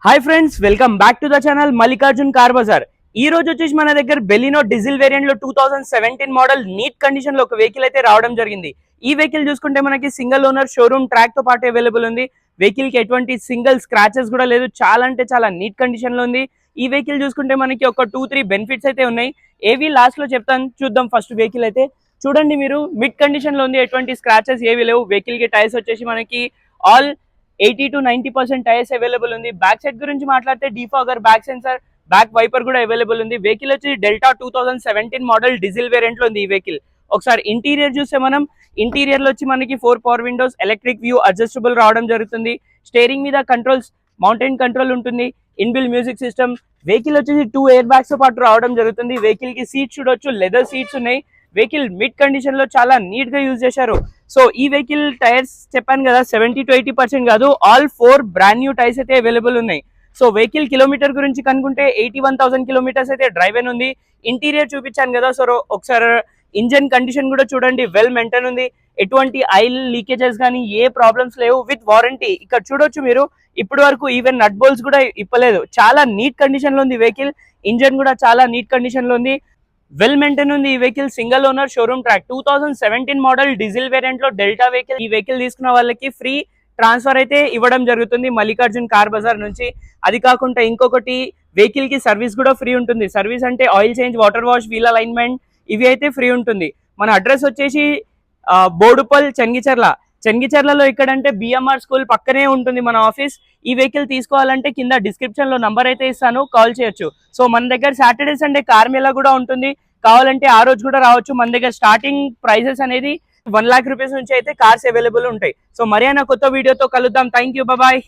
Hi friends, welcome back to the channel Mallikarjun car bazaar. ఈ రోజు వచ్చేసి మన దగ్గర బెలినో డీజిల్ వేరియంట్ లో 2017 మోడల్ నీట్ కండిషన్ లో ఒక వెహికల్ అయితే రావడం జరిగింది. ఈ వెహికల్ చూసుకుంటే మనకి సింగిల్ ఓనర్ షోరూమ్ ట్రాక్ తో పాటు అవైలబుల్ ఉంది. వెహికల్ కి ఎటువంటి సింగిల్ స్క్రాచెస్ కూడా లేదు, చాలా అంటే చాలా నీట్ కండిషన్ లో ఉంది. ఈ వెహికల్ చూసుకుంటే మనకి ఒక 2-3 బెనిఫిట్స్ అయితే ఉన్నాయి. ఏవి లాస్ట్ లో చెప్తాను, చూద్దాం. ఫస్ట్ వెహికల్ అయితే చూడండి, మీరు మిడ్ కండిషన్ లో ఉంది, ఎటువంటి స్క్రాచెస్ ఏవి లేవు. వెహికల్ కి టైర్స్ వచ్చేసి మనకి ఆల్ 80-90% టైర్స్ అవైలబుల్ ఉంది. బ్యాక్ సైడ్ గురించి మాట్లాడితే defogger, back sensor, back wiper కూడా అవైలబుల్ ఉంది. వెహికల్ వచ్చి డెల్టా 2017 మోడల్ డీజిల్ వేరియంట్ లో ఉంది ఈ వెహికల్. ఒకసారి ఇంటీరియర్ చూస్తే మనం ఇంటీరియర్ లో వచ్చి మనకి 4 power Windows, electric view adjustable రావడం జరుగుతుంది. స్టీరింగ్ మీద కంట్రోల్స్, మౌంటైన్ కంట్రోల్ ఉంటుంది. ఇన్బిల్ మ్యూజిక్ సిస్టమ్. వెహికల్ వచ్చేసి 2 ఎయిర్ బ్యాగ్స్ తో పాటు రావడం జరుగుతుంది. వెహికల్ కి సీట్స్ చూడొచ్చు, లెదర్ సీట్స్ ఉన్నాయి. వెహికల్ మిడ్ కండిషన్ లో చాలా నీట్ గా యూజ్ చేశారు. సో ఈ వెహికల్ టైర్స్ చెప్పాను కదా, 70-80% కాదు, ఆల్ 4 బ్రాండ్ న్యూ టైర్స్ అయితే అవైలబుల్ ఉన్నాయి. సో వెహికల్ కిలోమీటర్ గురించి కనుక్కుంటే 81,000 కిలోమీటర్స్ అయితే డ్రైవ్ అయిన ఉంది. ఇంటీరియర్ చూపించాను కదా, సో ఒకసారి ఇంజన్ కండిషన్ కూడా చూడండి, వెల్ మెయింటైన్ ఉంది. ఎటువంటి ఆయిల్ లీకేజెస్ కానీ ఏ ప్రాబ్లమ్స్ లేవు, విత్ వారంటీ. ఇక్కడ చూడొచ్చు మీరు, ఇప్పటి వరకు ఈవెన్ నట్ బోల్స్ కూడా ఇప్పలేదు. చాలా నీట్ కండిషన్ లో ఉంది వెహికల్. ఇంజన్ కూడా చాలా నీట్ కండిషన్ లో ఉంది, వెల్ మెయింటైన్ ఉంది. ఈ vehicle single owner showroom track 2017 model diesel variant లో డెల్టా వెహికల్. ఈ వెహికల్ తీసుకున్న వాళ్ళకి ఫ్రీ ట్రాన్స్ఫర్ అయితే ఇవ్వడం జరుగుతుంది మల్లికార్జున్ కార్ బజార్ నుంచి. అది కాకుండా ఇంకొకటి, వెహికల్ కి సర్వీస్ కూడా ఫ్రీ ఉంటుంది. సర్వీస్ అంటే oil change, water wash, wheel alignment, ఇవి అయితే ఫ్రీ ఉంటుంది. మన అడ్రస్ వచ్చేసి బోడుపల్, చెంగిచెర్లలో. ఇక్కడంటే బిఎంఆర్ స్కూల్ పక్కనే ఉంటుంది మన ఆఫీస్. ఈ వెహికల్ తీసుకోవాలంటే కింద డిస్క్రిప్షన్ లో నంబర్ అయితే ఇస్తాను, కాల్ చేయొచ్చు. సో మన దగ్గర సాటర్డే సండే కార్ మేళా కూడా ఉంటుంది, కావాలంటే ఆ రోజు కూడా రావచ్చు. మన దగ్గర స్టార్టింగ్ ప్రైసెస్ అనేది 1 लाख రూపీస్ నుంచి అయితే కార్స్ అవైలబుల్ ఉంటాయి. సో మరి కొత్త వీడియోతో కలుద్దాం. Thank you, bye.